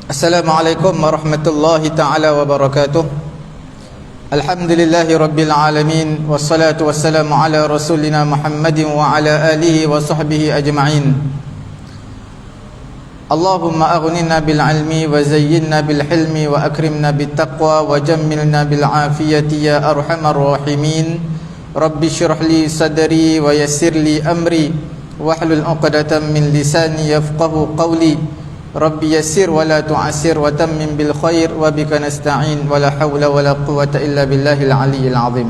Assalamualaikum warahmatullahi ta'ala wabarakatuh. Alhamdulillahi rabbil alamin. Wassalatu wassalamu ala rasulina Muhammadin wa ala alihi wa sahbihi ajma'in. Allahumma aghnina bil ilmi wa zayyinna bil hilmi wa akrimna bit taqwa wa jammilna bil afiyati ya arhamar rahimin. Rabbi shrah li sadri wa yassir li amri wahlul 'uqdatam min lisani yafqahu qawli. Rabbi yassir wa la tu'assir wa tammim bil khair wa bika nasta'in wa la hawla wa la quwwata illa billahil aliyyil azim.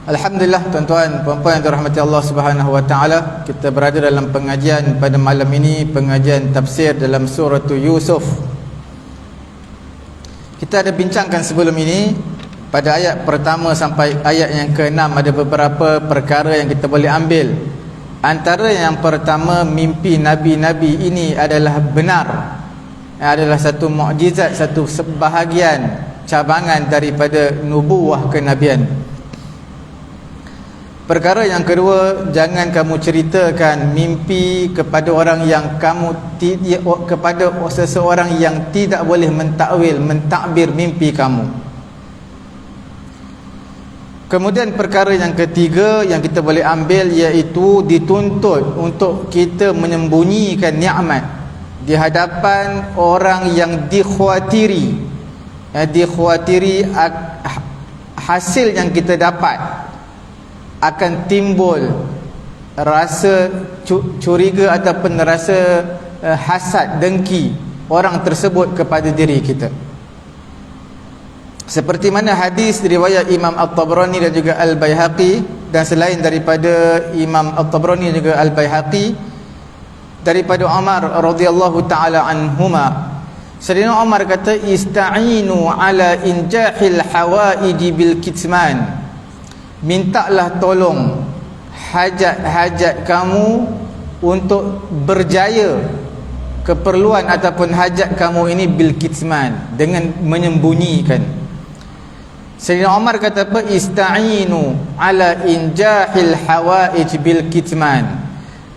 Alhamdulillah, tuan-tuan, puan-puan yang dirahmati Allah Subhanahu wa taala, kita berada dalam pengajian pada malam ini, pengajian tafsir dalam surah Yusuf. Kita ada bincangkan sebelum ini pada ayat pertama sampai ayat yang ke-6 ada beberapa perkara yang kita boleh ambil. Antara yang pertama, mimpi Nabi-Nabi ini adalah benar, adalah satu mukjizat, satu sebahagian cabangan daripada nubuwah kenabian. Perkara yang kedua, jangan kamu ceritakan mimpi kepada orang yang kepada seseorang yang tidak boleh mentakwil, mentakbir mimpi kamu. Kemudian perkara yang ketiga yang kita boleh ambil, iaitu dituntut untuk kita menyembunyikan nikmat di hadapan orang yang dikhawatiri. Dikhawatiri hasil yang kita dapat akan timbul rasa curiga ataupun rasa hasad, dengki orang tersebut kepada diri kita. Seperti mana hadis riwayat Imam At-Tabrani dan juga Al-Baihaqi, dan selain daripada Imam At-Tabrani dan juga Al-Baihaqi, daripada Umar radhiyallahu taala anhuma, Sayyidina Umar kata, ista'inu ala injahil hawaiji bil kitman, mintalah tolong hajat-hajat kamu untuk berjaya keperluan ataupun hajat kamu ini bil kitman, dengan menyembunyikan. Sayyidina Umar kata apa? Ista'inu ala injahil hawaij bil kitman,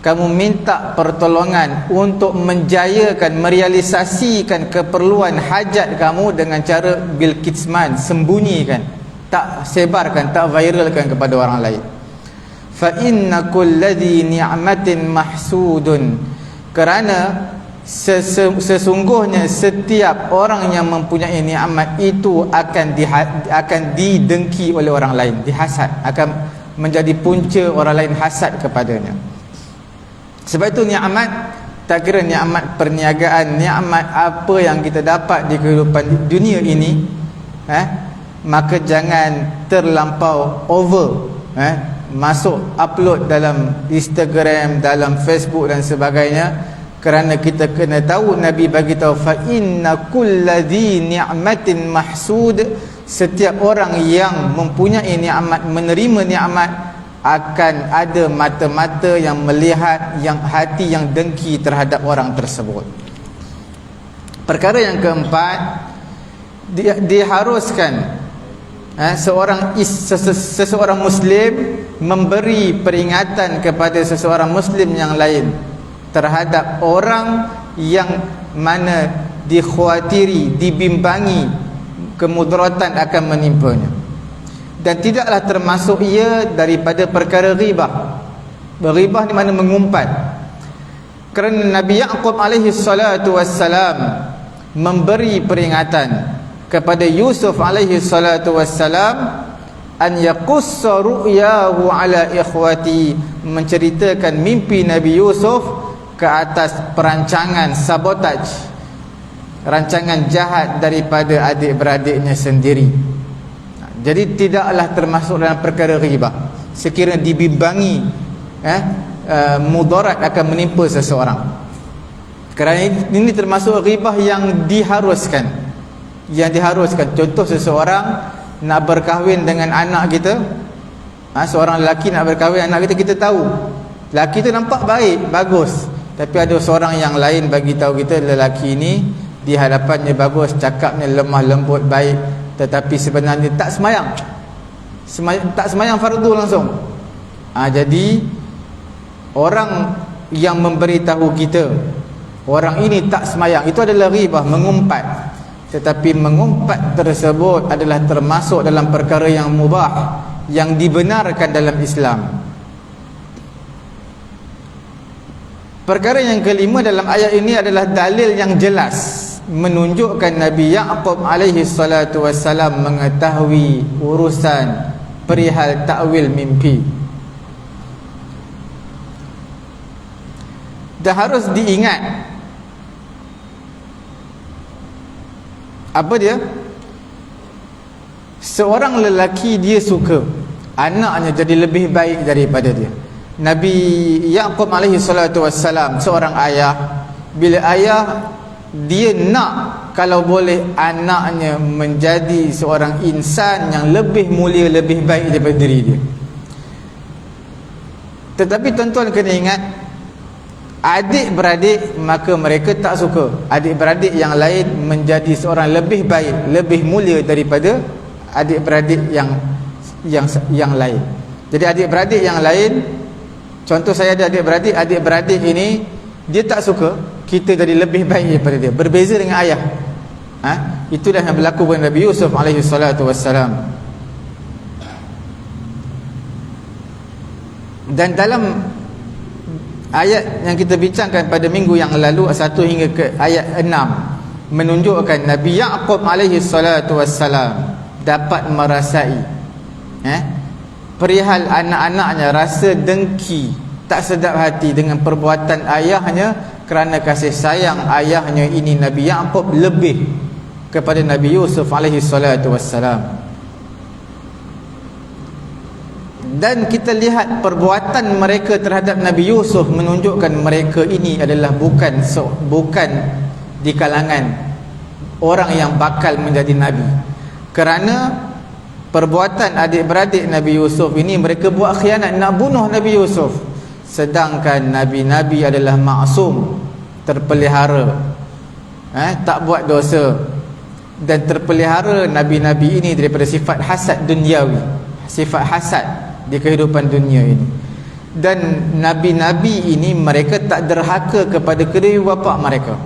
kamu minta pertolongan untuk menjayakan, merealisasikan keperluan hajat kamu dengan cara bil kitman, sembunyikan, tak sebarkan, tak viralkan kepada orang lain. Fa inna kulladhi ni'matin mahsudun, kerana sesungguhnya setiap orang yang mempunyai nikmat itu akan didengki oleh orang lain, dihasad, akan menjadi punca orang lain hasad kepadanya. Sebab itu nikmat, tak kira nikmat perniagaan, nikmat apa yang kita dapat di kehidupan dunia ini, maka jangan terlampau over, masuk upload dalam Instagram, dalam Facebook dan sebagainya. Kerana kita kena tahu, Nabi bagi tahu, fa inna kulladhi ni'matin mahsud, setiap orang yang mempunyai nikmat, menerima nikmat, akan ada mata-mata yang melihat, yang hati yang dengki terhadap orang tersebut. Perkara yang keempat, diharuskan seseorang Muslim memberi peringatan kepada seseorang Muslim yang lain terhadap orang yang mana dikhawatiri, dibimbangi kemudaratan akan menimpanya. Dan tidaklah termasuk ia daripada perkara ghibah. Ghibah di mana mengumpat. Kerana Nabi Yaqub alaihi salatu wassalam memberi peringatan kepada Yusuf alaihi salatu wassalam, an yaqussa ru'yahu ala ikhwati, menceritakan mimpi Nabi Yusuf ke atas perancangan sabotaj, rancangan jahat daripada adik-beradiknya sendiri. Jadi tidaklah termasuk dalam perkara ghibah sekiranya dibimbangi mudarat akan menimpa seseorang. Kerana ini termasuk ghibah yang diharuskan. Yang diharuskan, contoh seseorang nak berkahwin dengan anak kita, seorang lelaki nak berkahwin dengan anak kita, kita tahu lelaki tu nampak baik, bagus, tapi ada seorang yang lain bagi tahu kita, lelaki ini di hadapannya bagus, cakapnya lemah lembut, baik, tetapi sebenarnya tak semayang, tak semayang fardu langsung. Jadi orang yang memberitahu kita orang ini tak semayang, itu adalah ghibah, mengumpat. Tetapi mengumpat tersebut adalah termasuk dalam perkara yang mubah, yang dibenarkan dalam Islam. Perkara yang kelima dalam ayat ini adalah dalil yang jelas menunjukkan Nabi Ya'qub alaihi salatu wassalam mengetahui urusan perihal takwil mimpi. Dan harus diingat, apa dia? Seorang lelaki dia suka anaknya jadi lebih baik daripada dia. Nabi Ya'qub alaihi salatu wassalam, seorang ayah, bila ayah dia nak kalau boleh anaknya menjadi seorang insan yang lebih mulia, lebih baik daripada diri dia. Tetapi tuan-tuan kena ingat, adik-beradik maka mereka tak suka adik-beradik yang lain menjadi seorang lebih baik, lebih mulia daripada adik-beradik yang lain. Jadi adik-beradik yang lain, contoh saya ada adik-beradik, adik-beradik ini dia tak suka kita jadi lebih baik daripada dia, berbeza dengan ayah. Itulah yang berlaku pada Nabi Yusuf alaihi salatu wassalam. Dan dalam ayat yang kita bincangkan pada minggu yang lalu 1 hingga ke ayat 6 menunjukkan Nabi Ya'qub alaihi salatu wassalam dapat merasai perihal anak-anaknya rasa dengki, tak sedap hati dengan perbuatan ayahnya, kerana kasih sayang ayahnya ini Nabi Ya'qub lebih kepada Nabi Yusuf alaihi salatu wassalam. Dan kita lihat perbuatan mereka terhadap Nabi Yusuf menunjukkan mereka ini adalah bukan di kalangan orang yang bakal menjadi Nabi. Kerana perbuatan adik-beradik Nabi Yusuf ini, mereka buat khianat, nak bunuh Nabi Yusuf. Sedangkan Nabi-Nabi adalah maksum, terpelihara, tak buat dosa. Dan terpelihara Nabi-Nabi ini daripada sifat hasad duniawi, sifat hasad di kehidupan dunia ini. Dan Nabi-Nabi ini mereka tak derhaka kepada kedua bapa mereka.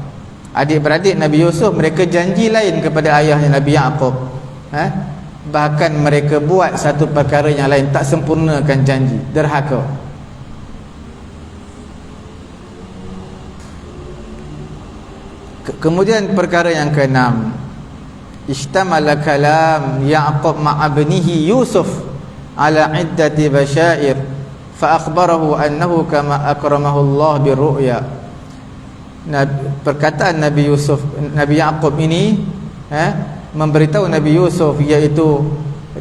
Adik-beradik Nabi Yusuf, mereka janji lain kepada ayahnya Nabi Ya'qub. Bahkan mereka buat satu perkara yang lain, tak sempurnakan janji, derhaka. Kemudian perkara yang keenam, ishtamala kalam Ya'qub ma'abnihi Yusuf ala iddati basyair fa akhbarahu annahu kama akramahu Allah birru'ya. Perkataan Nabi Yusuf, Nabi Ya'qub ini memberitahu Nabi Yusuf, iaitu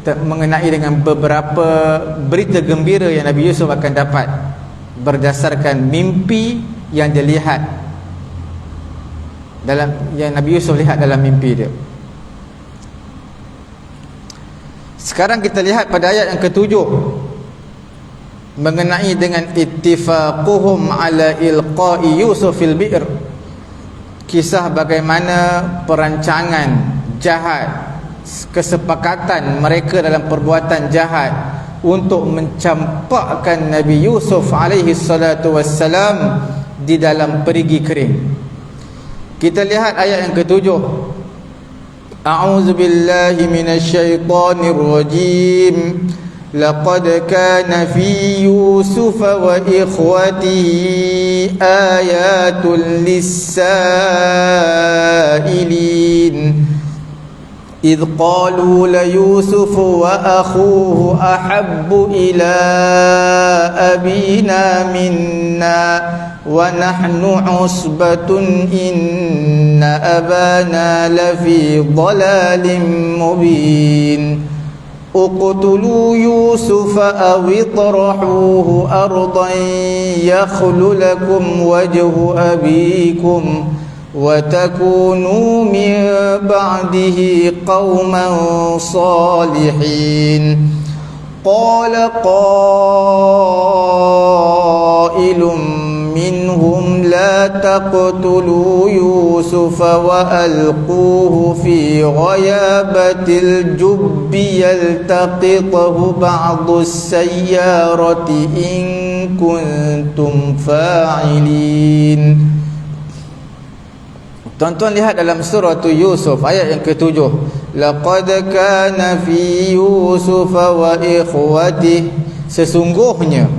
mengenai dengan beberapa berita gembira yang Nabi Yusuf akan dapat berdasarkan mimpi yang dia lihat, yang Nabi Yusuf lihat dalam mimpi dia. Sekarang kita lihat pada ayat yang ke-7 mengenai dengan ittifaquhum ala ilqa'i Yusuf fil bi'r. Kisah bagaimana perancangan jahat, kesepakatan mereka dalam perbuatan jahat untuk mencampakkan Nabi Yusuf alaihi salatu wassalam di dalam perigi kering. Kita lihat ayat yang ke-7. A'udzu billahi minasyaitonir rajim. Laqad kana fi Yusuf wa ikhwatihi ayatul lis-sa'ilin. إذ قالوا ليوسف وأخوه أحب إلى أبينا منا ونحن عصبة إن أبانا لفي ضلال مبين اقتلوا يوسف أو اطرحوه أرضا يخل لكم وجه أبيكم وتكونوا من بعده قوما صالحين قال قائل منهم لا تقتلوا يوسف وألقوه في غيابة الجب يلتقطه بعض السيارة إن كنتم فاعلين. Tuan-tuan lihat dalam surah Yusuf ayat yang ke-7. Laqad kana fi Yusuf wa ikhwatihi, sesungguhnya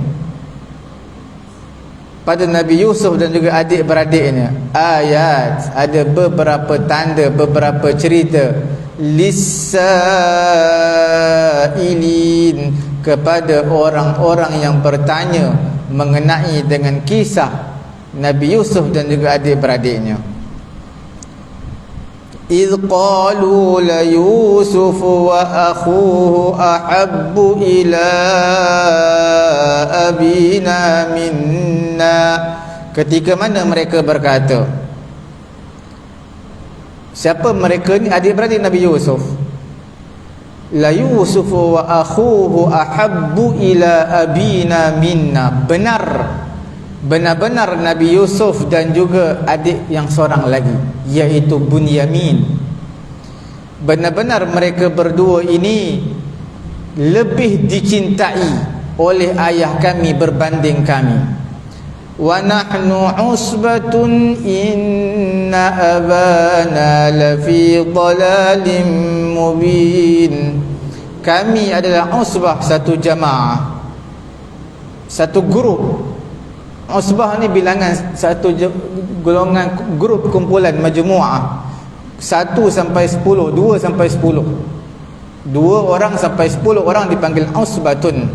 pada Nabi Yusuf dan juga adik-beradiknya ayat, ada beberapa tanda, beberapa cerita lisailin, kepada orang-orang yang bertanya mengenai dengan kisah Nabi Yusuf dan juga adik-beradiknya. إذ قالوا ليوسف وأخوه أحب إلى أبينا منا, ketika mana mereka berkata, siapa mereka ni? Adik-beradik Nabi Yusuf. La Yusuf wa akhuhu ahabbu ila abina minna, benar-benar Nabi Yusuf dan juga adik yang seorang lagi, iaitu Bunyamin, benar-benar mereka berdua ini lebih dicintai oleh ayah kami berbanding kami. Wa nahnu usbatun inna abana lafi dhalalin mubin, kami adalah usbah, satu jamaah, satu grup. Usbah ni bilangan, satu golongan, grup, kumpulan, majmu'ah, 1 sampai 10, 2 sampai 10, 2 orang sampai 10 orang dipanggil usbatun.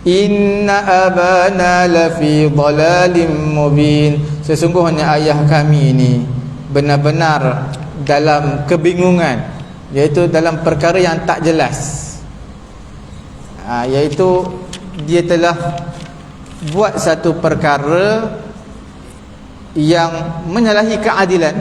Inna abana lafi dhalalin mubin, sesungguhnya ayah kami ini benar-benar dalam kebingungan, iaitu dalam perkara yang tak jelas, iaitu dia telah buat satu perkara yang menyalahi keadilan.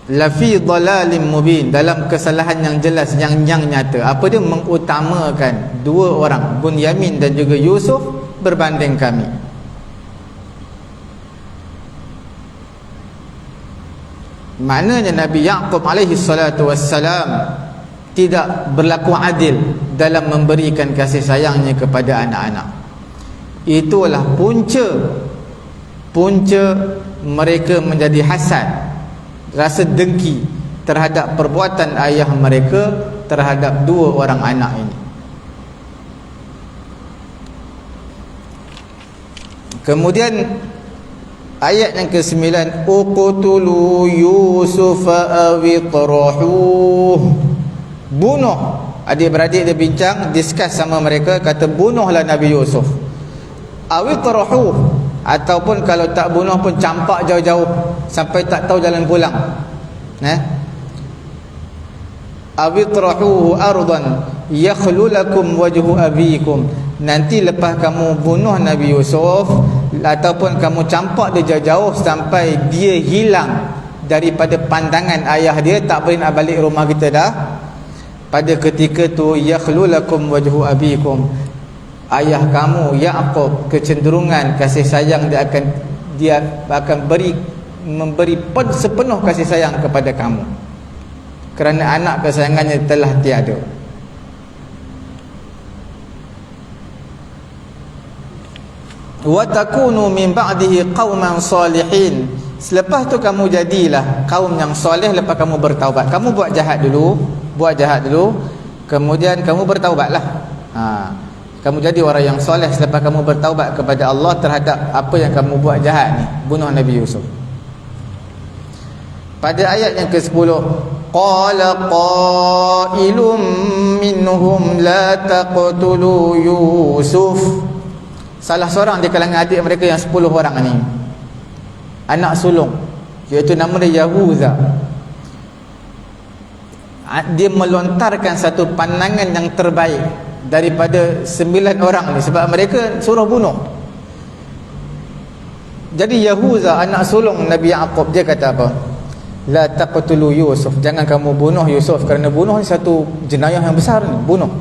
Lafi dhalalin mubin, dalam kesalahan yang jelas, yang nyata. Apa dia? Mengutamakan dua orang, Bunyamin dan juga Yusuf, berbanding kami. Maknanya Nabi Yaqub alaihi salatu wassalam tidak berlaku adil dalam memberikan kasih sayangnya kepada anak-anak. Itulah punca mereka menjadi hasad, rasa dengki terhadap perbuatan ayah mereka terhadap dua orang anak ini. Kemudian ayat yang ke-9, uqtulu yusufa awitrahuh, bunuh. Adik-beradik dia bincang, discuss sama mereka, kata bunuhlah Nabi Yusuf, awitrahuh, ataupun kalau tak bunuh pun campak jauh-jauh sampai tak tahu jalan pulang. Awitrahuhu ardan yakhlu lakum wajhu abikum, nanti lepas kamu bunuh Nabi Yusuf ataupun kamu campak dia jauh-jauh sampai dia hilang daripada pandangan ayah dia, tak boleh nak balik rumah kita dah, pada ketika tu yakhlu lakum wajhu abikum, ayah kamu Yaqub kecenderungan kasih sayang dia akan memberi sepenuh kasih sayang kepada kamu, kerana anak kesayangannya telah tiada. Wa takunu min ba'dihi qauman salihin, selepas tu kamu jadilah kaum yang soleh lepas kamu bertaubat. Kamu buat jahat dulu, kemudian kamu bertaubatlah. Kamu jadi orang yang soleh selepas kamu bertaubat kepada Allah terhadap apa yang kamu buat jahat ni, bunuh Nabi Yusuf. Pada ayat yang ke-10, qala qailum minhum la taqtulu Yusuf, salah seorang di kalangan adik mereka yang 10 orang ni, anak sulung, iaitu nama dia Yahuza, dia melontarkan satu pandangan yang terbaik daripada 9 orang ni, sebab mereka suruh bunuh. Jadi Yahuza, anak sulung Nabi Yaqub, dia kata apa? La taqtulu Yusuf, jangan kamu bunuh Yusuf, kerana bunuh ni satu jenayah yang besar ni, bunuh.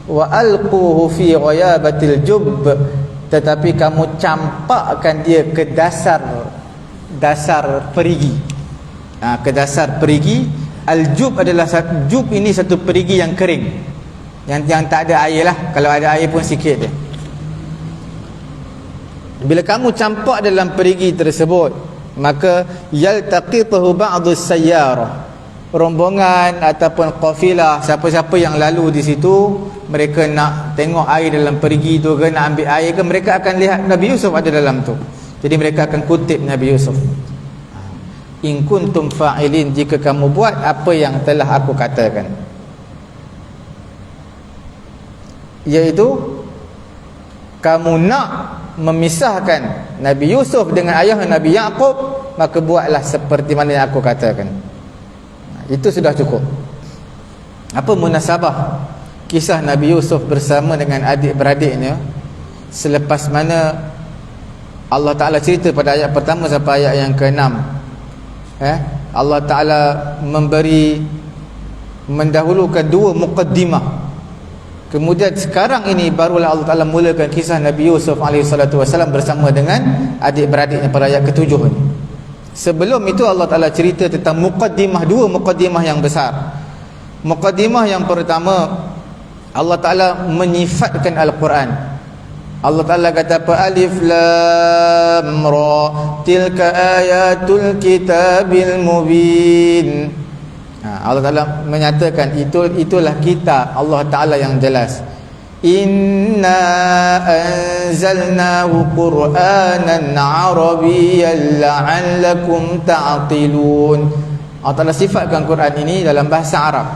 Wa alquhu fi ghayabatil jubb, tetapi kamu campakkan dia ke dasar dasar perigi. Ke dasar perigi. Al-jub adalah jub ini satu perigi yang kering, yang tak ada air lah. Kalau ada air pun sikit je. Bila kamu campak dalam perigi tersebut, maka yaltaqituhu ba'du sayyarah, rombongan ataupun qafilah, siapa-siapa yang lalu di situ, mereka nak tengok air dalam perigi tu ke, nak ambil air ke, mereka akan lihat Nabi Yusuf ada dalam tu. Jadi mereka akan kutip Nabi Yusuf. In kuntum fa'ilin, jika kamu buat apa yang telah aku katakan, iaitu kamu nak memisahkan Nabi Yusuf dengan ayah Nabi Yaqub, maka buatlah seperti mana yang aku katakan. Itu sudah cukup. Apa munasabah kisah Nabi Yusuf bersama dengan adik-beradiknya selepas mana Allah Ta'ala cerita pada ayat pertama sampai ayat yang ke-6, Allah Ta'ala mendahulukan dua muqaddimah. Kemudian sekarang ini barulah Allah Ta'ala mulakan kisah Nabi Yusuf AS bersama dengan adik-beradiknya pada ayat ke-7 ini. Sebelum itu Allah Ta'ala cerita tentang muqaddimah, dua muqaddimah yang besar. Muqaddimah yang pertama, Allah Ta'ala menyifatkan Al-Quran. Allah Ta'ala kata apa? Alif Lam Ra, tilka ayatul kitabil mubin. Allah Ta'ala menyatakan itulah kitab Allah Ta'ala yang jelas. Inna anzalnahu Qur'anan Arabiyyan la'allakum ta'qilun. Allah Ta'ala sifatkan Quran ini dalam bahasa Arab,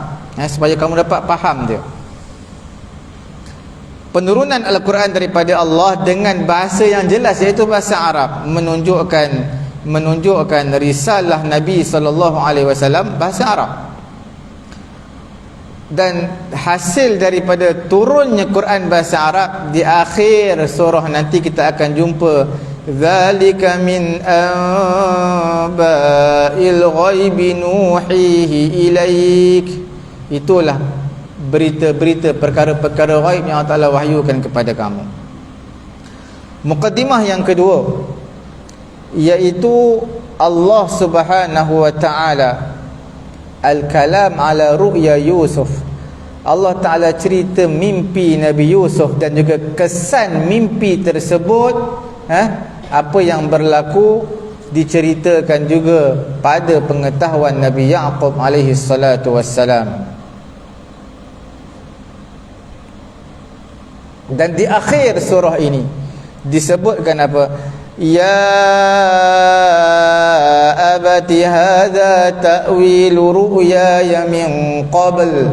supaya kamu dapat faham dia. Penurunan Al-Quran daripada Allah dengan bahasa yang jelas, iaitu bahasa Arab, menunjukkan risalah Nabi SAW bahasa Arab. Dan hasil daripada turunnya Quran bahasa Arab, di akhir surah nanti kita akan jumpa zalika min anba'il ghaibi nuhihi ilaik. Itulah berita-berita perkara-perkara ghaib yang Allah Ta'ala wahyukan kepada kamu. Muqaddimah yang kedua, iaitu Allah Subhanahu wa Ta'ala al-kalam ala ru'ya Yusuf. Allah Ta'ala cerita mimpi Nabi Yusuf dan juga kesan mimpi tersebut, apa yang berlaku diceritakan juga pada pengetahuan Nabi Yaqub alaihi salatu wassalam. Dan di akhir surah ini disebutkan apa? Ya abati hadza ta'wilu ru'yaya min qabl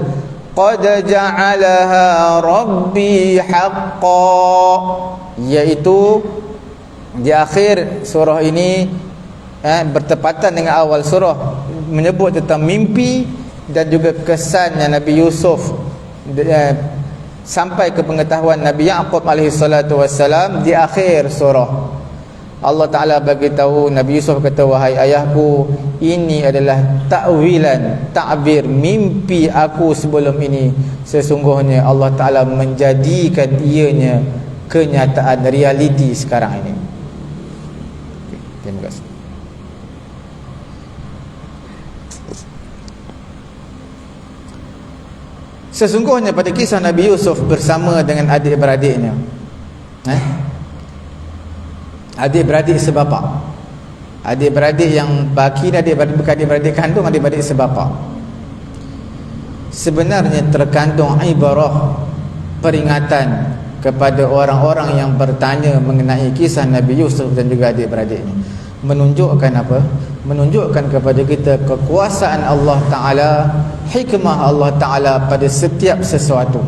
qad ja'alaha rabbi haqqan. Iaitu di akhir surah ini bertepatan dengan awal surah, menyebut tentang mimpi dan juga kesannya Nabi Yusuf sampai ke pengetahuan Nabi Yaqub alaihi salatu wassalam. Di akhir surah Allah Ta'ala bagi tahu Nabi Yusuf, kata, wahai ayahku, ini adalah ta'wilan, ta'bir mimpi aku sebelum ini. Sesungguhnya Allah Ta'ala menjadikan ianya kenyataan, realiti sekarang ini. Terima kasih. Sesungguhnya pada kisah Nabi Yusuf bersama dengan adik-beradiknya, adik-beradik sebapa, adik-beradik yang baki, bukan adik-beradik kandung, adik-beradik sebapa, sebenarnya terkandung ibarah, peringatan kepada orang-orang yang bertanya mengenai kisah Nabi Yusuf dan juga adik-beradiknya. Menunjukkan apa? Menunjukkan kepada kita kekuasaan Allah Ta'ala, hikmah Allah Ta'ala pada setiap sesuatu.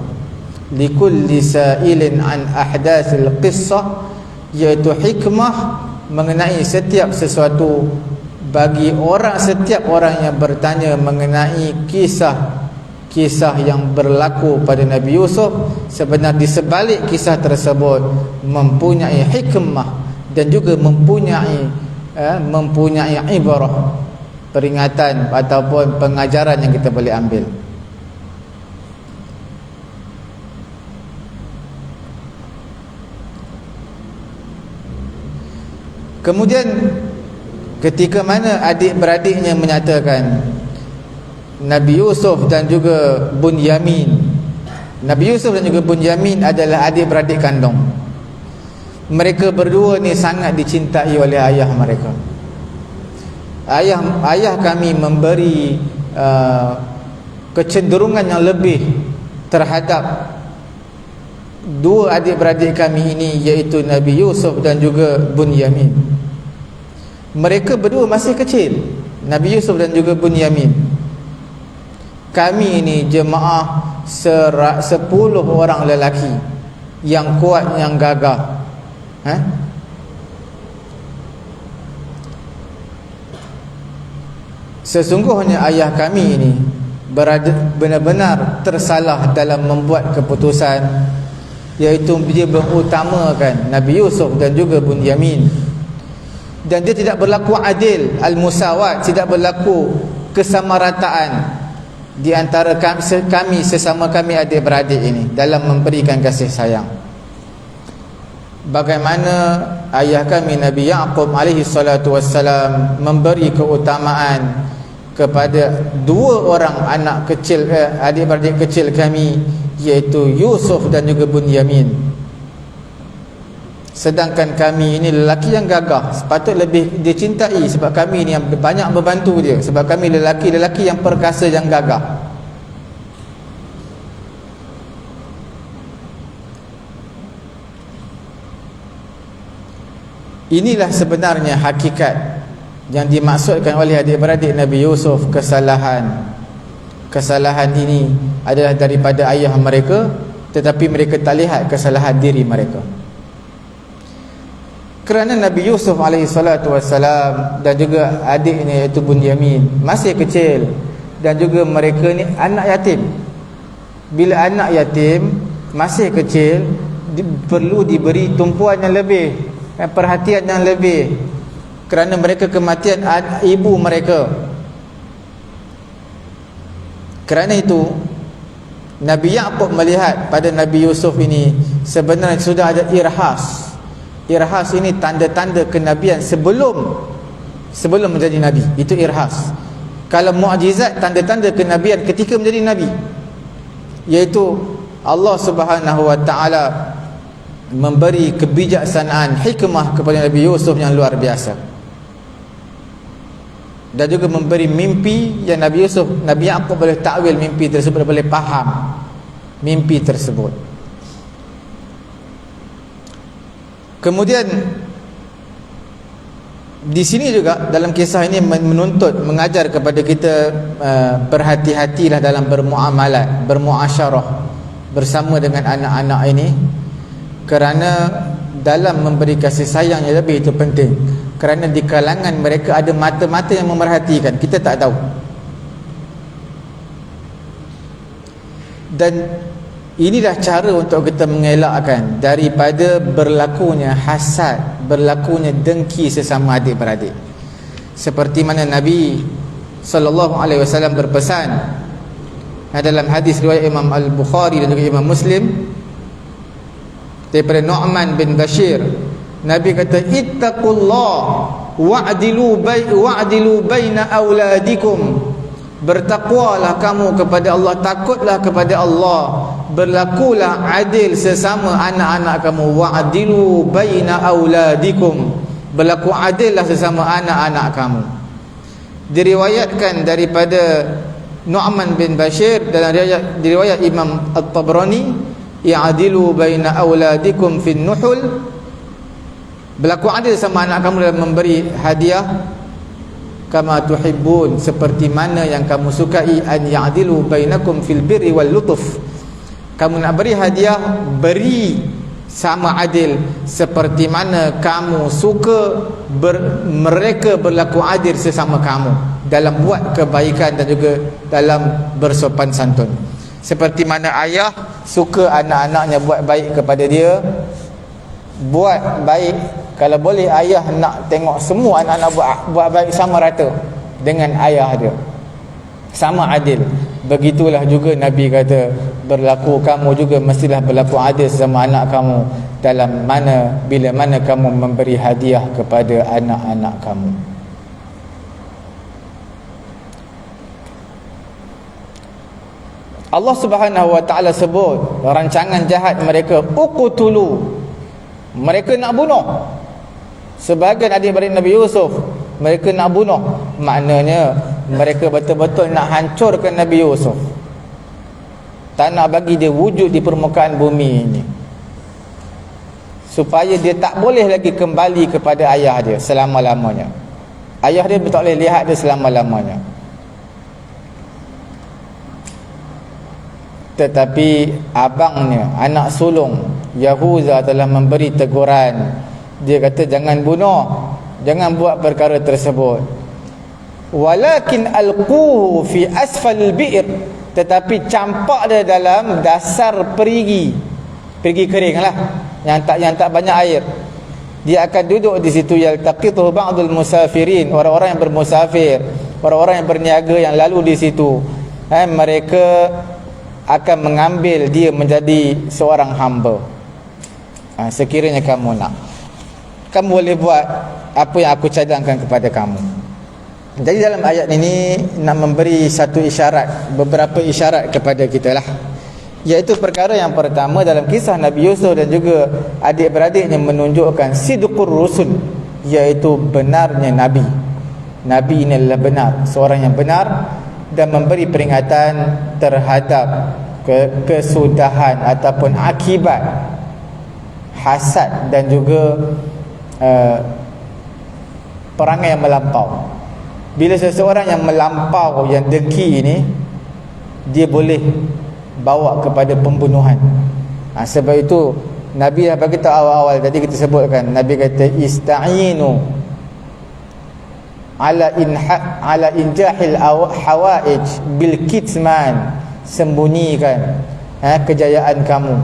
Likulli sa'ilin an ahdathil qissah, iaitu hikmah mengenai setiap sesuatu bagi setiap orang yang bertanya mengenai kisah yang berlaku pada Nabi Yusuf. Sebenarnya di sebalik kisah tersebut mempunyai hikmah dan juga mempunyai ibarah, peringatan ataupun pengajaran yang kita boleh ambil. Kemudian ketika mana adik-beradiknya menyatakan Nabi Yusuf dan juga Bunyamin, Nabi Yusuf dan juga Bunyamin adalah adik-beradik kandung. Mereka berdua ni sangat dicintai oleh ayah mereka. Ayah kami memberi kecenderungan yang lebih terhadap dua adik-beradik kami ini, iaitu Nabi Yusuf dan juga Bunyamin. Mereka berdua masih kecil, Nabi Yusuf dan juga Bunyamin. Kami ini jemaah 10 orang lelaki yang kuat, yang gagah. Sesungguhnya ayah kami ini benar-benar tersalah dalam membuat keputusan, iaitu dia mengutamakan Nabi Yusuf dan juga Bunyamin, dan dia tidak berlaku adil, al-musawat, tidak berlaku kesamarataan di antara kami sesama kami adik-beradik ini dalam memberikan kasih sayang. Bagaimana ayah kami Nabi Yaqub alaihi salatu wassalam memberi keutamaan kepada dua orang anak kecil, adik-beradik kecil kami, iaitu Yusuf dan juga Bunyamin. Sedangkan kami ini lelaki yang gagah, sepatut lebih dicintai, sebab kami ini yang banyak membantu dia, sebab kami lelaki-lelaki yang perkasa, yang gagah. Inilah sebenarnya hakikat yang dimaksudkan oleh adik-beradik Nabi Yusuf. Kesalahan ini adalah daripada ayah mereka, tetapi mereka tak lihat kesalahan diri mereka. Kerana Nabi Yusuf alaihi salatu wassalam dan juga adiknya iaitu Bunyamin masih kecil, dan juga mereka ni anak yatim. Bila anak yatim masih kecil, perlu diberi tumpuan yang lebih, perhatian yang lebih, kerana mereka kematian ibu mereka. Kerana itu Nabi Yaqub melihat pada Nabi Yusuf ini sebenarnya sudah ada irhas. Irhas ini tanda-tanda kenabian sebelum menjadi nabi. Itu irhas. Kalau mukjizat, tanda-tanda kenabian ketika menjadi nabi, iaitu Allah Subhanahu wa taala memberi kebijaksanaan, hikmah kepada Nabi Yusuf yang luar biasa, dan juga memberi mimpi yang Nabi Yaqub boleh takwil mimpi tersebut, boleh faham mimpi tersebut. Kemudian di sini juga dalam kisah ini menuntut, mengajar kepada kita berhati-hatilah dalam bermuamalat, bermuasyarah bersama dengan anak-anak ini, kerana dalam memberi kasih sayang yang lebih itu penting, kerana di kalangan mereka ada mata-mata yang memerhatikan, kita tak tahu. Dan inilah cara untuk kita mengelakkan daripada berlakunya hasad, berlakunya dengki sesama adik-beradik. Seperti mana Nabi SAW berpesan dalam hadis riwayat Imam Al-Bukhari dan juga Imam Muslim daripada Nu'man bin Bashir, Nabi kata, ittaqullah wa'dilu baina auladikum. Bertakwalah kamu kepada Allah, takutlah kepada Allah, berlakulah adil sesama anak-anak kamu. Wa'dilu baina auladikum, berlaku adillah sesama anak-anak kamu. Diriwayatkan daripada Nu'man bin Bashir dalam riwayat Imam At-Tabrani, i'dilu baina auladikum fin nuhul, berlaku adil sama anak kamu dalam memberi hadiah, kama tuhibbun, seperti mana yang kamu sukai, an ya'dilu bainakum fil birri wal lutuf, kamu nak beri hadiah, beri sama adil seperti mana kamu suka mereka berlaku adil sesama kamu dalam buat kebaikan dan juga dalam bersopan santun. Seperti mana ayah suka anak-anaknya buat baik kepada dia, buat baik. Kalau boleh ayah nak tengok semua anak-anak buat baik sama rata dengan ayah dia, sama adil. Begitulah juga Nabi kata, berlaku kamu juga mestilah berlaku adil sesama anak kamu dalam mana bila mana kamu memberi hadiah kepada anak-anak kamu. Allah Subhanahu wa taala sebut rancangan jahat mereka, uqtulu, mereka nak bunuh. Sebahagian adik-beradik Nabi Yusuf, mereka nak bunuh. Maknanya mereka betul-betul nak hancurkan Nabi Yusuf, tak nak bagi dia wujud di permukaan bumi ini, supaya dia tak boleh lagi kembali kepada ayah dia selama-lamanya. Ayah dia tak boleh lihat dia selama-lamanya. Tetapi abangnya, anak sulung Yahuza telah memberi teguran. Dia kata jangan bunuh, jangan buat perkara tersebut. Walakin alquhu fi asfalil bi'r, tetapi campak dia dalam dasar perigi kering lah, yang tak banyak air. Dia akan duduk di situ, yaltaqituhu ba'dul musafirin, orang-orang yang bermusafir, orang-orang yang berniaga yang lalu di situ. Mereka akan mengambil dia menjadi seorang hamba. Sekiranya kamu nak, kamu boleh buat apa yang aku cadangkan kepada kamu. Jadi dalam ayat ini nak memberi satu isyarat, beberapa isyarat kepada kita lah, iaitu perkara yang pertama dalam kisah Nabi Yusuf dan juga adik-beradiknya menunjukkan sidqur rusul, iaitu benarnya Nabi. Nabi ini adalah benar, seorang yang benar, dan memberi peringatan terhadap kesudahan ataupun akibat hasad dan juga perangai yang melampau. Bila seseorang yang melampau, yang dengki ini, dia boleh bawa kepada pembunuhan. Sebab itu Nabi dah bagi tahu awal-awal tadi kita sebutkan, Nabi kata ista'inu ala injahil hawaij bil kitman, sembunyikan kejayaan kamu.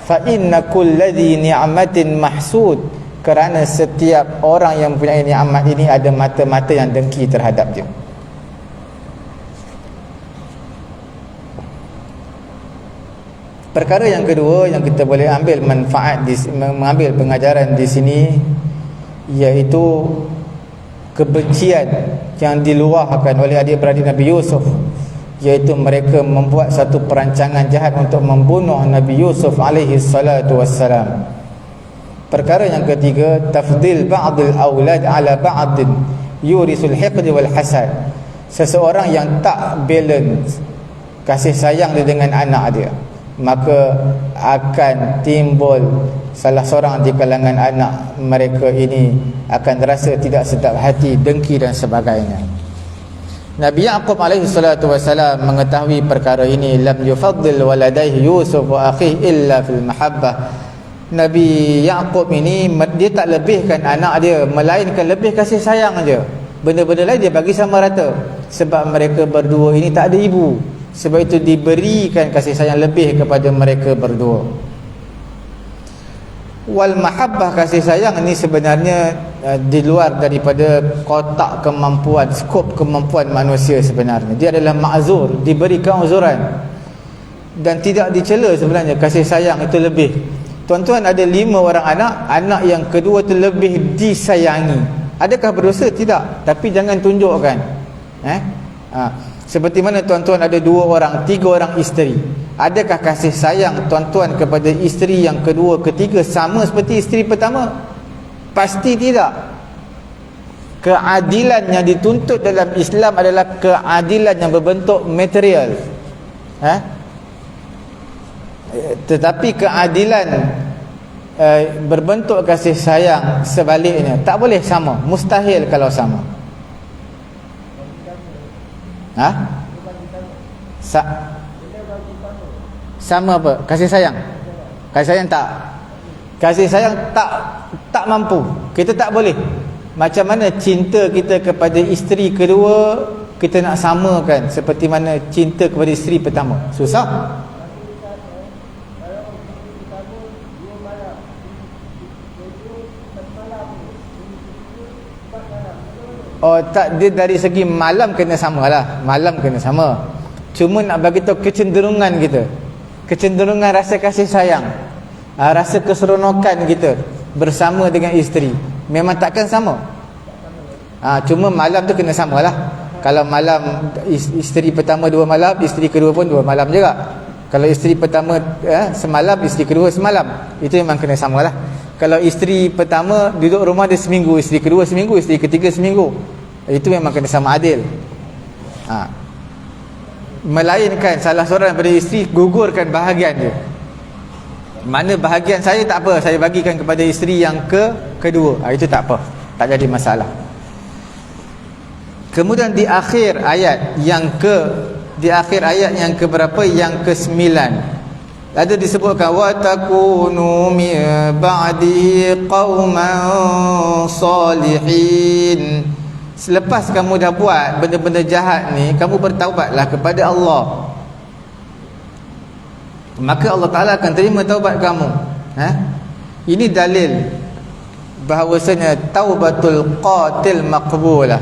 Fa inna kulladhi ni'matin mahsud, kerana setiap orang yang mempunyai nikmat ini ada mata-mata yang dengki terhadap dia. Perkara yang kedua yang kita boleh ambil manfaat mengambil pengajaran di sini, iaitu kebencian yang diluahkan oleh adik-beradik Nabi Yusuf, iaitu mereka membuat satu perancangan jahat untuk membunuh Nabi Yusuf alaihi salatu wassalam. Perkara yang ketiga, tafdil ba'dil aulad ala ba'din yurisul hiqd wal hasad. Seseorang yang tak balance kasih sayang dia dengan anak dia, maka akan timbul salah seorang di kalangan anak mereka ini akan rasa tidak sedap hati, dengki dan sebagainya. Nabi Yaqub alaihi salatu wasalam mengetahui perkara ini. Lam yufaddil waladaihi Yusuf wa akhihi illa fil mahabbah. Nabi Yaqub ini dia tak lebihkan anak dia, melainkan lebih kasih sayang aja. Benda-benda lain dia bagi sama rata, sebab mereka berdua ini tak ada ibu. Sebab itu diberikan kasih sayang lebih kepada mereka berdua. Wal mahabbah, kasih sayang ini sebenarnya di luar daripada kotak kemampuan, skop kemampuan manusia sebenarnya. Dia adalah ma'zur, diberi keuzuran dan tidak dicela sebenarnya. Kasih sayang itu lebih. Tuan-tuan ada 5 orang anak yang kedua itu lebih disayangi. Adakah berdosa? Tidak. Tapi jangan tunjukkan. Seperti mana tuan-tuan ada 2 orang, 3 orang isteri. Adakah kasih sayang tuan-tuan kepada isteri yang kedua, ketiga sama seperti isteri pertama? Pasti tidak. Keadilan yang dituntut dalam Islam adalah keadilan yang berbentuk material. Tetapi keadilan berbentuk kasih sayang sebaliknya tak boleh sama, mustahil kalau sama. Sama apa? Kasih sayang. Kasih sayang tak. Kasih sayang tak mampu. Kita tak boleh. Macam mana cinta kita kepada isteri kedua kita nak samakan seperti mana cinta kepada isteri pertama? Susah. Oh tak, dia dari segi malam kena samalah. Malam kena sama. Cuma nak bagi tahu kecenderungan kita. Kecenderungan rasa kasih sayang, rasa keseronokan kita bersama dengan isteri memang takkan sama. Cuma malam tu kena samalah. Kalau malam isteri pertama 2 malam, isteri kedua pun 2 malam juga. Kalau isteri pertama semalam, isteri kedua semalam, itu memang kena samalah. Kalau isteri pertama duduk rumah dia seminggu, isteri kedua seminggu, isteri ketiga seminggu, itu memang kena sama adil. Melainkan salah seorang daripada isteri gugurkan bahagian dia, mana bahagian saya tak apa, saya bagikan kepada isteri yang kedua, itu tak apa, tak jadi masalah. Kemudian di akhir ayat yang keberapa, yang ke-9, ada disebutkan wa takunu min ba'di qauman salihin. Selepas kamu dah buat benda-benda jahat ni, kamu bertaubatlah kepada Allah, maka Allah Ta'ala akan terima taubat kamu. Ini dalil bahawasanya taubatul qatil maqbulah,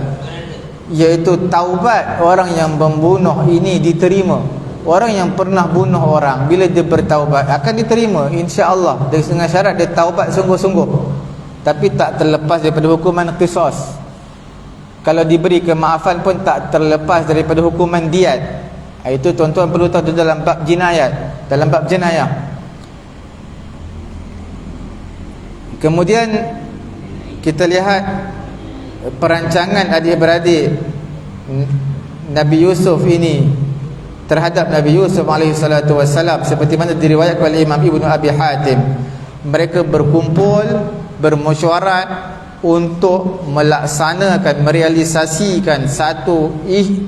iaitu taubat orang yang membunuh ini diterima. Orang yang pernah bunuh orang, bila dia bertaubat akan diterima insya-Allah, dengan syarat dia taubat sungguh-sungguh, tapi tak terlepas daripada hukuman qisas. Kalau diberi kemaafan pun tak terlepas daripada hukuman diat. Itu tuan-tuan perlu tahu dalam bab jinayat, dalam bab jenayah. Kemudian kita lihat perancangan adik-beradik Nabi Yusuf ini terhadap Nabi Yusuf alaihi salatu wassalam, seperti mana diriwayatkan oleh Imam Ibnu Abi Hatim. Mereka berkumpul, bermesyuarat untuk melaksanakan, merealisasikan satu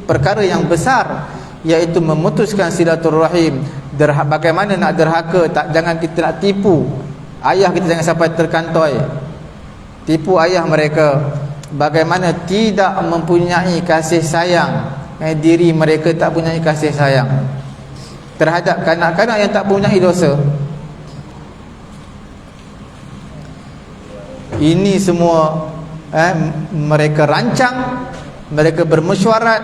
perkara yang besar, iaitu memutuskan silaturahim. Bagaimana nak derhaka, jangan kita nak tipu ayah kita, jangan sampai terkantoi tipu ayah mereka. Bagaimana tidak mempunyai kasih sayang, diri mereka tak punya kasih sayang terhadap kanak-kanak yang tak punya dosa. Ini semua mereka rancang, mereka bermesyuarat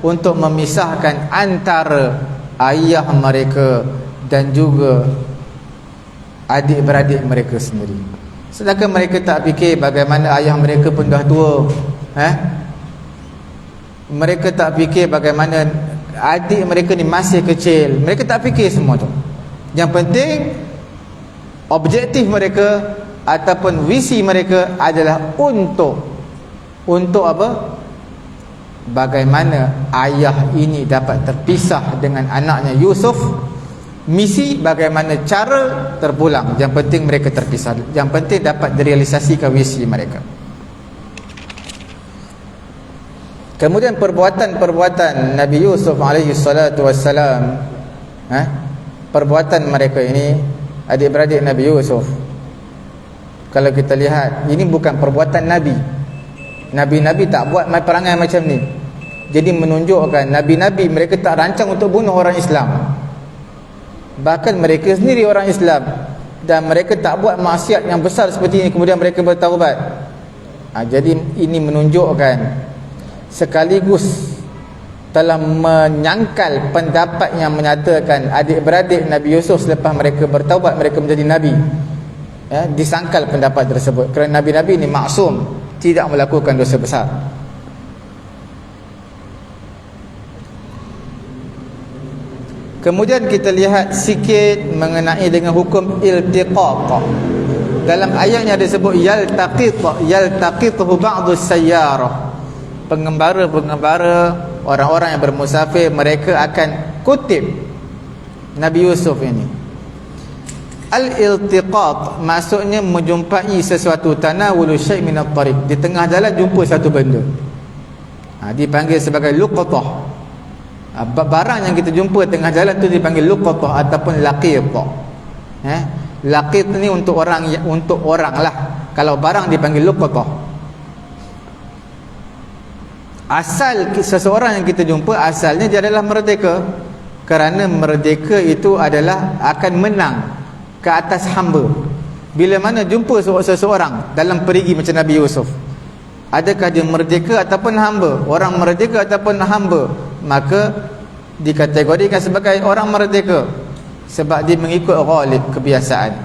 untuk memisahkan antara ayah mereka dan juga adik-beradik mereka sendiri. Sedangkan mereka tak fikir bagaimana ayah mereka pun dah tua. Mereka tak fikir bagaimana adik mereka ni masih kecil. Mereka tak fikir semua tu. Yang penting objektif mereka ataupun visi mereka adalah untuk apa? Bagaimana ayah ini dapat terpisah dengan anaknya Yusuf. Misi bagaimana cara terpulang. Yang penting mereka terpisah. Yang penting dapat direalisasikan visi mereka. Kemudian perbuatan Nabi Yusuf alaihi salatu wassalam, perbuatan mereka ini, adik-beradik Nabi Yusuf, kalau kita lihat, ini bukan perbuatan Nabi. Nabi-Nabi tak buat perangai macam ni. Jadi menunjukkan Nabi-Nabi mereka tak rancang untuk bunuh orang Islam. Bahkan mereka sendiri orang Islam, dan mereka tak buat maksiat yang besar seperti ini kemudian mereka bertaubat. Jadi ini menunjukkan sekaligus telah menyangkal pendapat yang menyatakan adik-beradik Nabi Yusuf selepas mereka bertaubat mereka menjadi Nabi. Disangkal pendapat tersebut kerana Nabi-Nabi ini maksum, tidak melakukan dosa besar. Kemudian kita lihat sikit mengenai dengan hukum iltiqaq. Dalam ayatnya disebut yaltaqituhu ba'du sayyarah. Pengembara-pengembara, orang-orang yang bermusafir, mereka akan kutip Nabi Yusuf ini. Al-iltiqat maksudnya menjumpai sesuatu, tanawulu syai' min at-tariq, di tengah jalan jumpa satu benda. Dipanggil sebagai luqatah. Barang yang kita jumpa tengah jalan tu dipanggil luqatah ataupun laqit. Laqit ni untuk orang lah. Kalau barang dipanggil luqatah. Asal seseorang yang kita jumpa, asalnya dia adalah merdeka. Kerana merdeka itu adalah akan menang ke atas hamba. Bila mana jumpa seseorang dalam perigi macam Nabi Yusuf, adakah dia merdeka ataupun hamba? Orang merdeka ataupun hamba, maka dikategorikan sebagai orang merdeka sebab dia mengikut ghalib, kebiasaan.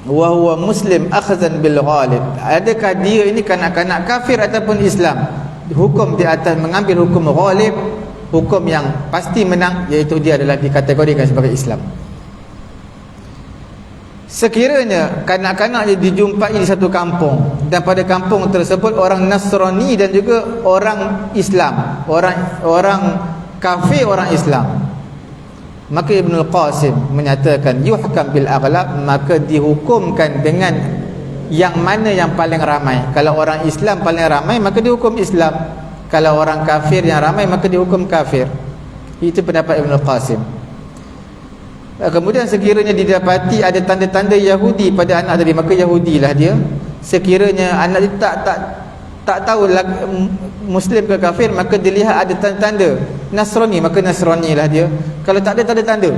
Wa huwa muslim akhzan bil ghalib. Adakah dia ini kanak-kanak kafir ataupun Islam? hukum di atas mengambil hukum ghalib, hukum yang pasti menang, iaitu dia adalah dikategorikan sebagai Islam. Sekiranya kanak-kanak dijumpai di satu kampung, dan pada kampung tersebut orang Nasrani dan juga orang Islam, orang kafir, orang Islam, maka Ibnul Qasim menyatakan yuhkam bil aghlab, maka dihukumkan dengan yang mana yang paling ramai. Kalau orang Islam paling ramai, maka dihukum Islam. Kalau orang kafir yang ramai, maka dihukum kafir. Itu pendapat Ibnul Qasim. Kemudian sekiranya didapati ada tanda-tanda Yahudi pada anak tadi, maka Yahudilah dia. Sekiranya anak dia tak tahu Muslim ke kafir, maka dilihat ada tanda-tanda Nasrani, maka Nasranilah dia. Kalau tak ada tanda-tanda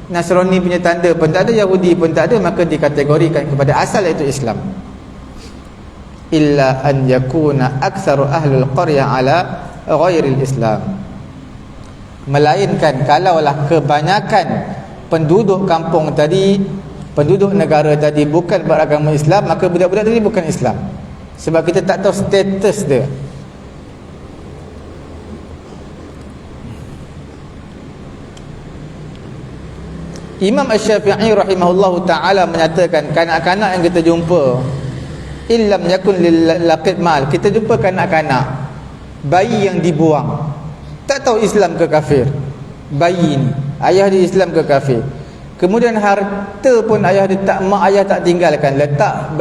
Nasrani punya tanda pun tak ada, Yahudi pun tak ada, maka dikategorikan kepada asal iaitu Islam. Illa an yakuna aktsaru ahlul qaryah ala ghairil Islam, melainkan kalaulah kebanyakan penduduk kampung tadi, penduduk negara tadi bukan beragama Islam, maka budak-budak tadi bukan Islam. Sebab kita tak tahu status dia. Imam Asy-Syafi'i rahimahullahu ta'ala menyatakan, kanak-kanak yang kita jumpa, illam yakun lilaqid mal, kita jumpa kanak-kanak, bayi yang dibuang, tak tahu Islam ke kafir. Bayi ni, ayah dia Islam ke kafir. Kemudian harta pun ayah dia tak, mak ayah tak tinggalkan, letak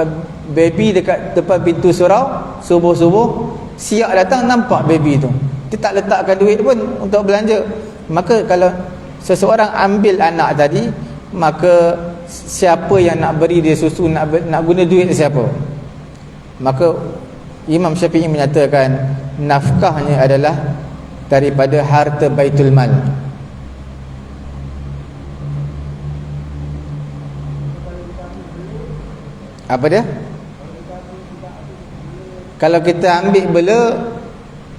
baby dekat depan pintu surau, subuh-subuh siap datang nampak baby tu, dia tak letakkan duit pun untuk belanja. Maka kalau seseorang ambil anak tadi, maka siapa yang nak beri dia susu, nak guna duit siapa? Maka Imam Syafi'i menyatakan nafkahnya adalah daripada harta Baitul Mal. Apa dia? Kalau kita ambil bela,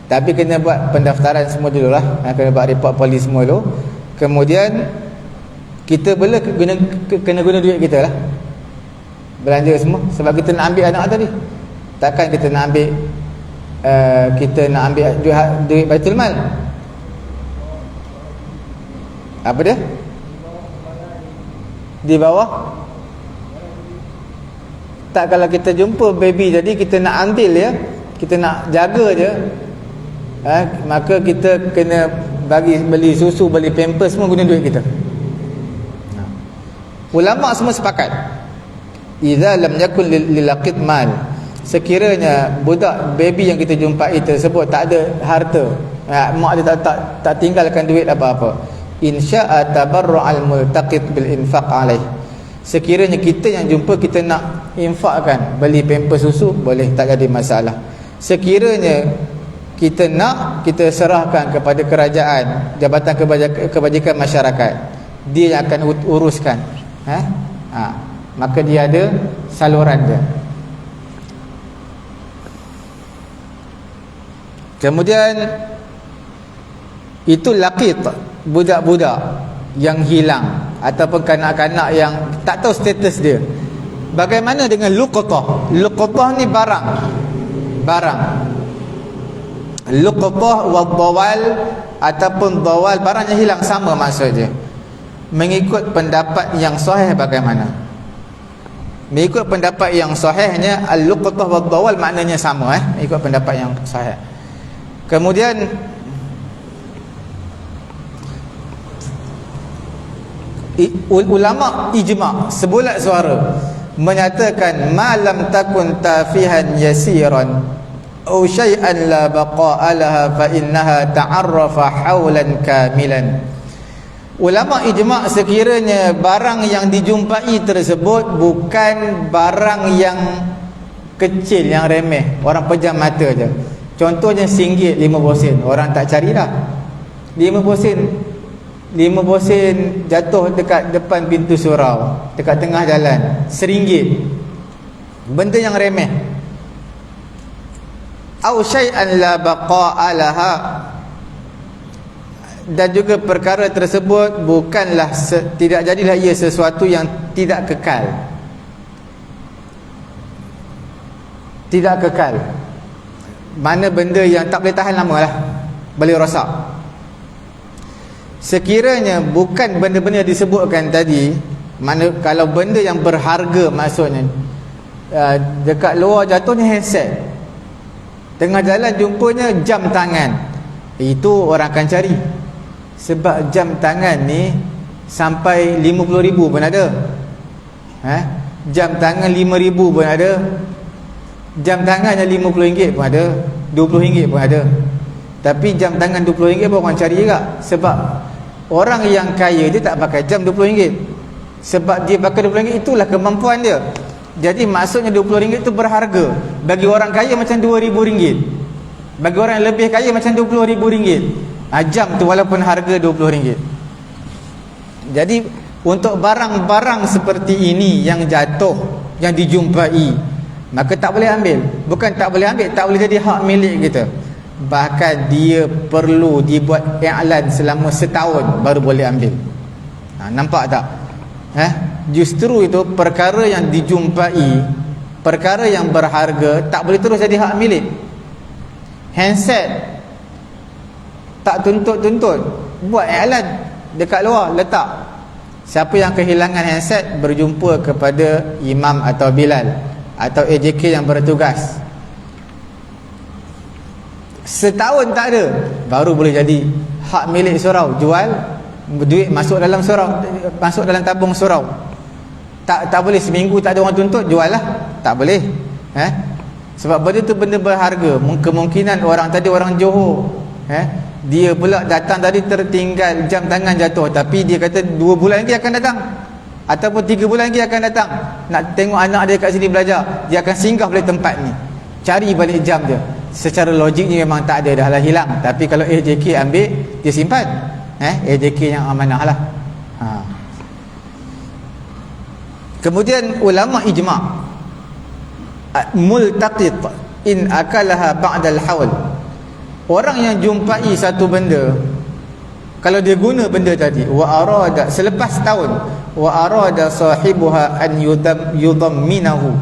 tapi kena buat pendaftaran semua dululah, kena buat report polis semua dulu. Kemudian kita bela kena guna duit kita lah, belanja semua. Sebab kita nak ambil anak tadi, takkan kita nak ambil duit Baitul Mal. Apa dia? Di bawah. Tak, kalau kita jumpa baby tadi, kita nak ambil ya, kita nak jaga je, maka kita kena beli susu, beli pampers, semua guna duit kita. Ulama semua sepakat, idza lam yakun lilaqid mal, sekiranya budak baby yang kita jumpai tersebut tak ada harta, mak dia tak tinggalkan duit apa-apa, insya'a tabarru'al multaqid bil infaq alaih, sekiranya kita yang jumpa kita nak infakkan, beli pampers susu, boleh, tak ada masalah. Sekiranya kita nak, kita serahkan kepada kerajaan, Jabatan Kebajikan Masyarakat, dia yang akan uruskan, maka dia ada saluran dia. Kemudian itu laqit, budak-budak yang hilang ataupun kanak-kanak yang tak tahu status dia. Bagaimana dengan luqatah? Luqatah ni barang. Luqatah wa dhawal ataupun dhawal, barang yang hilang, sama maksudnya. Mengikut pendapat yang sahih bagaimana? Mengikut pendapat yang sahihnya, al-luqatah wa dhawal maknanya sama, mengikut pendapat yang sahih. Kemudian ulama ijma' sebulat suara menyatakan malam takun tafihan yasiran aw syai'an la baqa'a laha fa innaha ta'arrafa haulan kamilan. Ulama ijma' sekiranya barang yang dijumpai tersebut bukan barang yang kecil, yang remeh, orang pejam mata je. Contohnya RM1 5 sen, orang tak carilah. 5 sen jatuh dekat depan pintu surau, dekat tengah jalan, RM1, benda yang remeh. Au syai'an la baqa'a laha, dan juga perkara tersebut bukanlah tidak jadilah ia sesuatu yang tidak kekal. Tidak kekal. mana benda yang tak boleh tahan lama lah, boleh rosak. Sekiranya bukan benda-benda yang disebutkan tadi, mana kalau benda yang berharga, maksudnya dekat luar jatuhnya handset, tengah jalan jumpanya jam tangan, itu orang akan cari. Sebab jam tangan ni sampai 50,000 pun ada, jam tangan 5,000 pun ada, jam tangan yang RM50 pun ada, RM20 pun ada. Tapi jam tangan RM20 pun orang cari juga. Sebab orang yang kaya dia tak pakai jam RM20, sebab dia pakai RM20, itulah kemampuan dia. Jadi maksudnya RM20 itu berharga. Bagi orang kaya macam RM2,000, bagi orang yang lebih kaya macam RM20,000. Jam tu walaupun harga RM20. Jadi untuk barang-barang seperti ini yang jatuh, yang dijumpai, maka tak boleh ambil. Bukan tak boleh ambil, tak boleh jadi hak milik kita. Bahkan dia perlu dibuat i'lan selama setahun baru boleh ambil. Nampak tak? Justru itu perkara yang dijumpai, perkara yang berharga, tak boleh terus jadi hak milik. Handset tak tuntut-tuntut, buat i'lan dekat luar, letak. Siapa yang kehilangan handset berjumpa kepada imam atau Bilal atau AJK yang bertugas. Setahun tak ada, baru boleh jadi hak milik surau. Jual, duit masuk dalam surau, masuk dalam tabung surau. Tak boleh seminggu tak ada orang tuntut, jual lah. Tak boleh. Sebab benda tu benda berharga. Kemungkinan orang tadi orang Johor, dia pula datang tadi tertinggal jam tangan jatuh, tapi dia kata 2 bulan lagi akan datang, ataupun 3 bulan lagi akan datang, nak tengok anak dia kat sini belajar, dia akan singgah balik tempat ni, cari balik jam dia. Secara logiknya memang tak ada, dah lah hilang. Tapi kalau AJK ambil, dia simpan. AJK yang amanah lah. Kemudian ulama ijma' multaqit in akalaha ba'dal hawl. Orang yang jumpai satu benda, kalau dia guna benda tadi, wa arada, selepas tahun, wa arada sahibuha an yudamminahu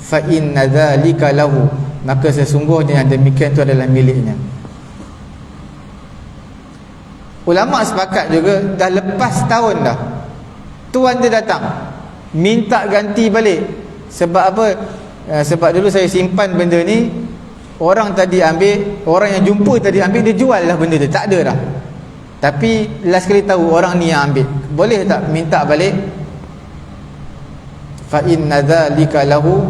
fa inna dhalika lahu, maka sesungguhnya yang demikian itu adalah miliknya. Ulama sepakat juga, dah lepas tahun dah, tuan dia datang minta ganti balik. Sebab apa? Sebab dulu saya simpan benda ni, orang tadi ambil, orang yang jumpa tadi ambil, dia jual lah benda tu, tak ada dah. Tapi last kali tahu orang ni yang ambil, boleh tak minta balik? Fa inna dzalika lahu,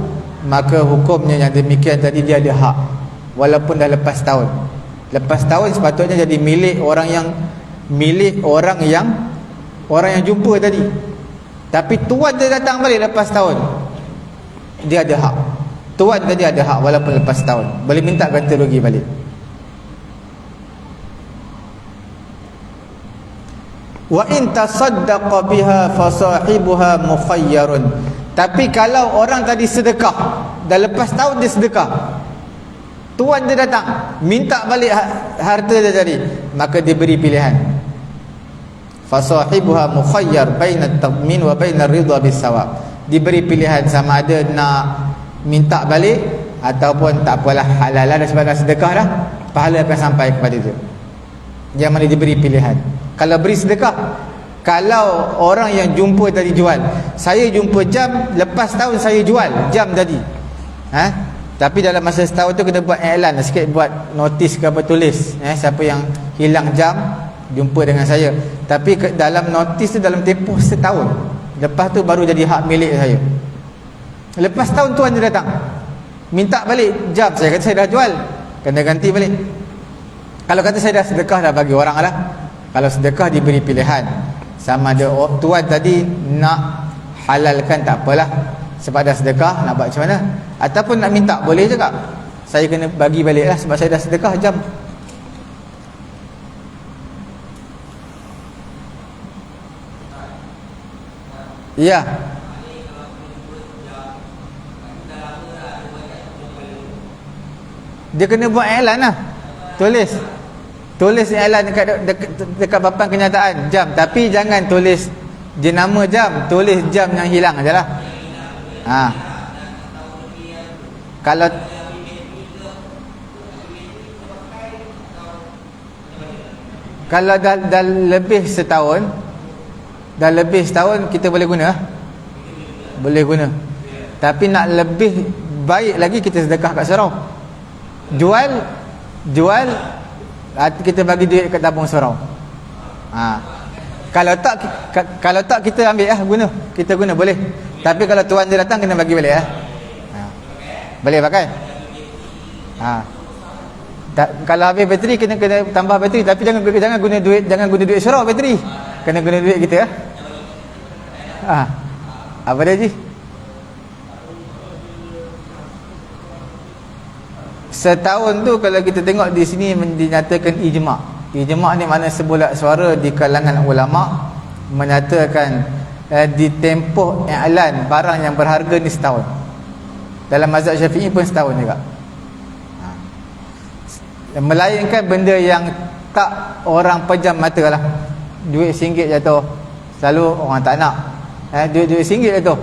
maka hukumnya yang demikian tadi dia ada hak, walaupun dah lepas tahun. Lepas tahun sepatutnya jadi milik orang yang jumpa tadi. Tapi tuan dia datang balik lepas tahun, dia ada hak. Tuan tadi ada hak walaupun lepas tahun, boleh minta ganti rugi balik. Wa in tasaddaqa biha fa sahibuha mukhayyarun. Tapi kalau orang tadi sedekah, dah lepas tahun dia sedekah, tuan dia datang minta balik harta dia tadi, maka diberi pilihan. Fa sahibuha mukhayyar baina at-tadmin wa baina ar-ridha bis-sawab. Diberi pilihan sama ada nak minta balik ataupun tak apalah, halal lah sebagai sedekah dah, pahala akan sampai kepada dia. Yang mana diberi pilihan. Kalau beri sedekah, kalau orang yang jumpa tadi jual, saya jumpa jam, lepas tahun saya jual jam tadi, tapi dalam masa setahun tu kena buat iklan sikit, buat notis ke apa, tulis siapa yang hilang jam jumpa dengan saya. Tapi dalam notis tu dalam tempoh setahun, lepas tu baru jadi hak milik saya. Lepas tahun tuan dia datang minta balik jam, saya kata saya dah jual, kena ganti balik. Kalau kata saya dah sedekah, dah bagi orang lah. Kalau sedekah diberi pilihan, sama ada tuan tadi nak halalkan, tak apalah sebab dah sedekah, nak buat macam mana, ataupun nak minta boleh juga, saya kena bagi balik lah sebab saya dah sedekah jam. Ya, dia kena buat iklan lah, tulis iklan dekat papan kenyataan jam. Tapi jangan tulis jenama jam, tulis jam yang hilang aja lah. Kalau dah lebih setahun, kita boleh guna. Boleh guna. Tapi nak lebih baik lagi, kita sedekah kat surau. Jual kita bagi duit kat tabung surau. Kalau tak kita ambil guna. Kita guna boleh. Tapi kalau tuan dia datang, kena bagi balik boleh pakai. Kalau habis bateri, kena tambah bateri. Tapi jangan guna duit surau bateri. Kena guna duit kita. Apa dia Ji? Setahun tu kalau kita tengok di sini dinyatakan ijma'. Ijma' ni makna sebulat suara di kalangan ulama' menyatakan ditempoh i'lan barang yang berharga ni setahun. Dalam mazhab Syafi'i pun setahun juga. Melainkan benda yang tak orang pejam mata lah. Duit RM1 jatuh, selalu orang tak nak. Duit RM1 jatuh.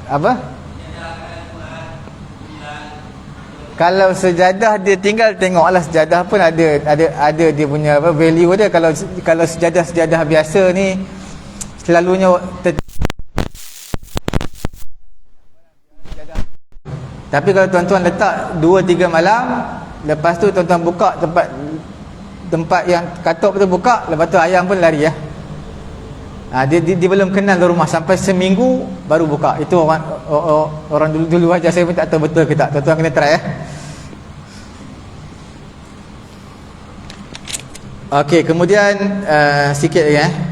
Apa? Kalau sejadah dia tinggal, tengoklah sejadah pun ada dia punya value dia. Kalau sejadah biasa ni selalunya tapi kalau tuan-tuan letak 2-3 malam, lepas tu tuan-tuan buka tempat yang katuk tu buka, lepas tu ayam pun lari dia belum kenal rumah sampai seminggu baru buka. Itu orang dulu aja, saya pun tak tahu betul ke tak. Tuan-tuan kena try Okey, kemudian sikit lagi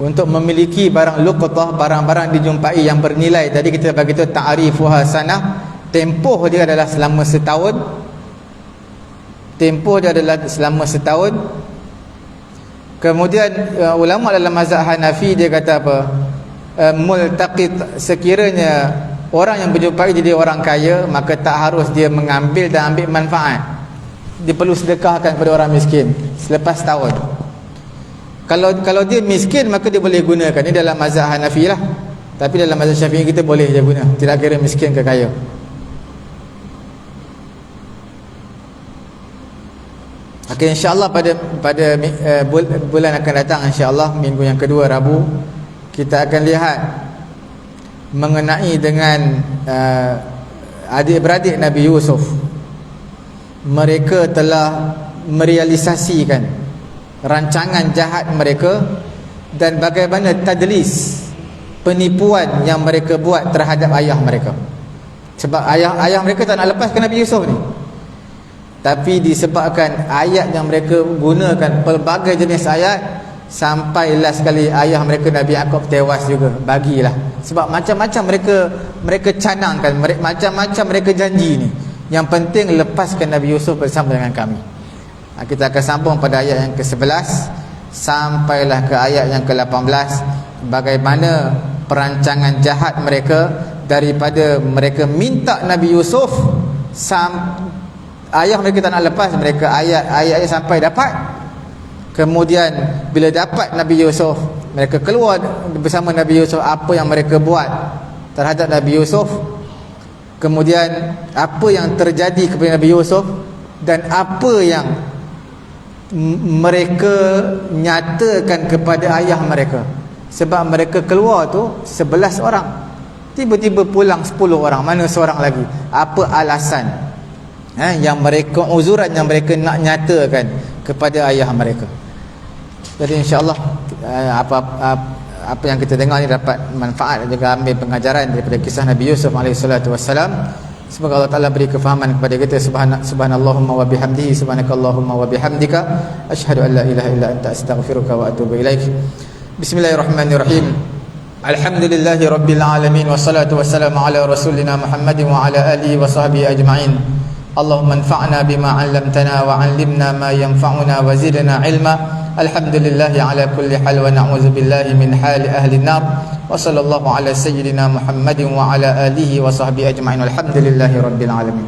untuk memiliki barang luqtah, barang-barang dijumpai yang bernilai. Tadi kita bagi tahu ta'rifuha sanah, tempoh dia adalah selama setahun. Kemudian ulama dalam mazhab Hanafi dia kata apa? Multaqit, sekiranya orang yang berjumpai jadi orang kaya, maka tak harus dia mengambil dan ambil manfaat. Dia perlu sedekahkan kepada orang miskin selepas tahun. Kalau dia miskin, maka dia boleh gunakan. Ini dalam mazhab Hanafi lah. Tapi dalam mazhab Syafi'i kita boleh je guna, tidak kira miskin ke kaya. Okey, insya-Allah pada bulan akan datang, insya-Allah minggu yang kedua, Rabu, kita akan lihat mengenai dengan adik-beradik Nabi Yusuf. Mereka telah merealisasikan rancangan jahat mereka dan bagaimana tadlis, penipuan yang mereka buat terhadap ayah mereka. Sebab ayah mereka tak nak lepaskan Nabi Yusuf ni, tapi disebabkan ayat yang mereka gunakan, pelbagai jenis ayat, sampai last sekali ayah mereka Nabi Yaqub tewas juga. Bagilah. Sebab macam-macam mereka canangkan, macam-macam mereka janji ni. Yang penting lepaskan Nabi Yusuf bersama dengan kami. Kita akan sambung pada ayat yang ke-11 sampailah ke ayat yang ke-18, bagaimana perancangan jahat mereka daripada mereka minta Nabi Yusuf, ayah mereka tak nak lepas mereka, ayat sampai dapat. Kemudian bila dapat Nabi Yusuf, mereka keluar bersama Nabi Yusuf, apa yang mereka buat terhadap Nabi Yusuf. Kemudian apa yang terjadi kepada Nabi Yusuf dan apa yang mereka nyatakan kepada ayah mereka. Sebab mereka keluar tu 11 orang, tiba-tiba pulang 10 orang, mana seorang lagi. Apa alasan yang mereka, uzuran yang mereka nak nyatakan kepada ayah mereka. Jadi insya-Allah apa yang kita dengar ni dapat manfaat dan juga ambil pengajaran daripada kisah Nabi Yusuf alaihissalam. Semoga Allah Ta'ala beri kefahaman kepada kita. Subhanallahumma wa bihamdihi, subhanakallahumma wa bihamdika, asyhadu an la ilaha illa anta, astaghfiruka wa atubu ilaik. Bismillahirrahmanirrahim. Alhamdulillahi rabbil alamin, wassalatu wassalamu ala rasulina Muhammadin wa ala alihi wa sahbihi ajma'in. Allahumma anfa'na bima 'allamtana wa 'allimna ma yanfa'una wa zidna 'ilma. Alhamdulillahi ala kulli hal wa na'udzu billahi min hali ahli an-nar. Wa sallallahu ala sayyidina Muhammadin wa ala alihi wa sahbihi ajma'in. Alhamdulillahi rabbil alamin.